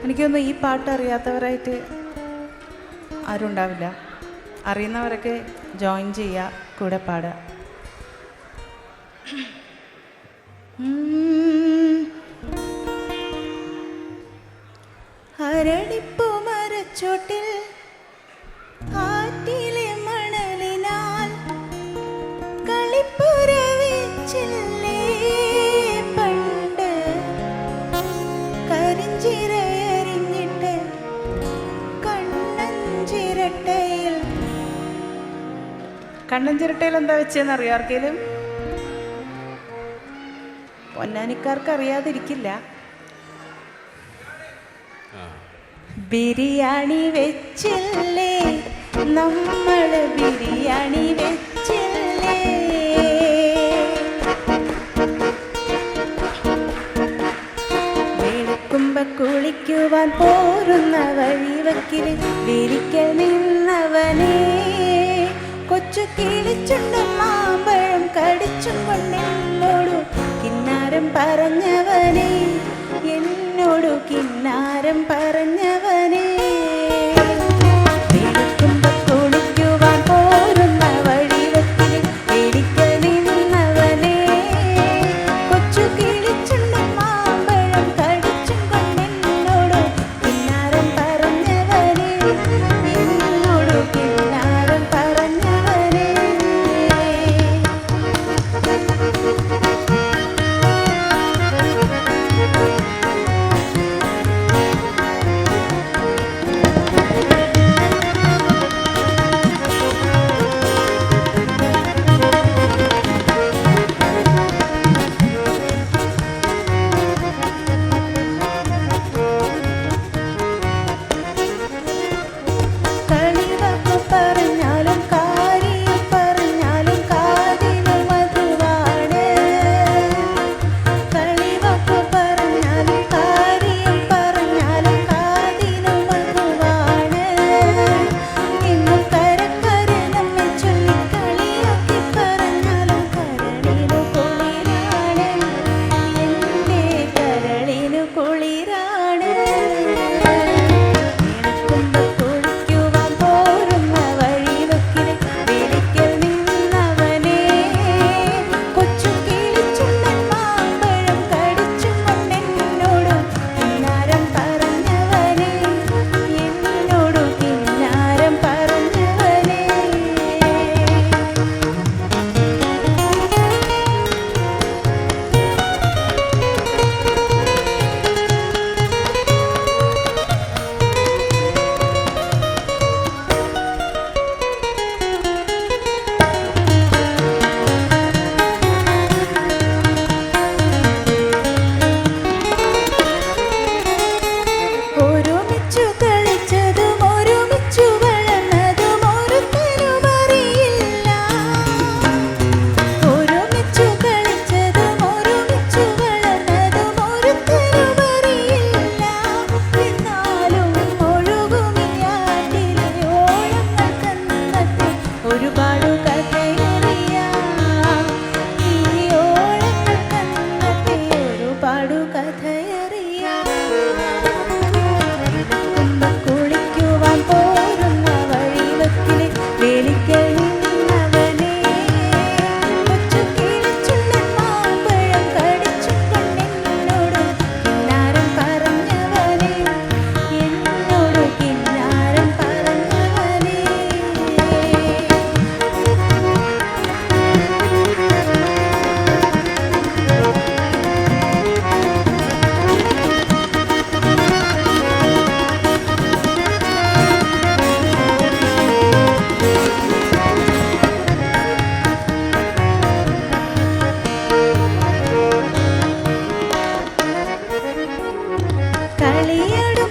എനിക്കൊന്നും ഈ പാട്ട് അറിയാത്തവരായിട്ട് ആരും ഉണ്ടാവില്ല. അറിയുന്നവരൊക്കെ ജോയിൻ ചെയ്യുക, കൂടെ പാടുക. അരളിപ്പൂ മരച്ചോട്ടിൽ ആറ്റിലെ മണലിനാൽ കളിപ്പുര വെച്ചില്ലേ പണ്ട്, കരിഞ്ചിരയറിഞ്ഞിട്ട് കണ്ണഞ്ചിരട്ടയിൽ. കണ്ണഞ്ചിരട്ടയിൽ എന്താ വെച്ചെന്നറിയോ ആർക്കേലും? പൊന്നാനിക്കാർക്ക് അറിയാതിരിക്കില്ല. ബിരിയാണി വെച്ചില്ലേ നമ്മള്, ബിരിയാണി വെച്ചില്ലേ. വെളുക്കുമ്പോ കുളിക്കുവാൻ പോരുന്ന വഴിവക്കില് വിരിക്കൽ നിന്നവനെ, കൊച്ചു കിളിച്ചുണ്ടും മാമ്പഴം കടിച്ചും കൊണ്ടെന്നോടു കിന്നാരം പറഞ്ഞവനെ, എന്നോടു കിന്നാരം പറഞ്ഞവനെ. വെളുക്കുമ്പോ കുളിക്കുവാൻ പോരുന്ന വഴിവക്കിൽ വിരിക്കൽ നിന്നവനെ, കൊച്ചു കിളിച്ചുണ്ടും മാമ്പഴം കടിച്ചും കൊണ്ടെന്നോടു കിന്നാരം പറഞ്ഞവനെ, എന്നോടു കിന്നാരം പറഞ്ഞവനെ. കളിവക്കു പറഞ്ഞാലും കാര്യം പറഞ്ഞാലും കാതിനു മധുവാണ്, കളിവക്കു പറഞ്ഞാലും കാര്യം പറഞ്ഞാലും കാതിനു മധുവാണ്. ഇന്നു കരക്കരനം ചൊല്ലി കളിയാക്കി പറഞ്ഞാലും കരളിനു കുളിരാണ്, എൻ്റെ കരളിനു കുളിരാണ്. വെളുക്കുമ്പോ കുളിക്കുവാൻ പോരുന്ന വഴിവക്കില് വിരിക്കൽ നിന്നവനെ, കൊച്ചു കിളിച്ചുണ്ടൻ മാമ്പഴം കടിച്ചും കൊണ്ടെന്നോടു കിന്നാരം പറഞ്ഞവനെ, എന്നോടു കിന്നാരം പറഞ്ഞവനെ. ഒരുമിച്ചു കളിച്ചതും ഒരുമിച്ചു വളർന്നതും ഒരുത്തനും അറിയില്ല, ഒരുമിച്ചു കളിച്ചതും ഒരുമിച്ചു വളർന്നതും ഒരുത്തനും അറിയില്ല. എന്നാലും ഒഴുകുമിയാറ്റിലെ ഓളങ്ങൾക്കന്നത്തെ ഒരുപാട് കഥയറിയാം, ഈ ഓളങ്ങൾക്കന്നത്തെ ഒരുപാട് കഥയറിയാം. വെളുക്കുമ്പോ കുളിക്കുവാൻ പോരുന്ന വഴിവക്കില് വിളിക്കൽ നിന്നവനെ, കൊച്ചു കിളിച്ചുണ്ടൻ മാമ്പഴം കടിച്ചും കൊണ്ടെന്നോടു കിന്നാരം പറഞ്ഞവനെ, എന്നോടു കിന്നാരം പറഞ്ഞവനെ. കളിയടും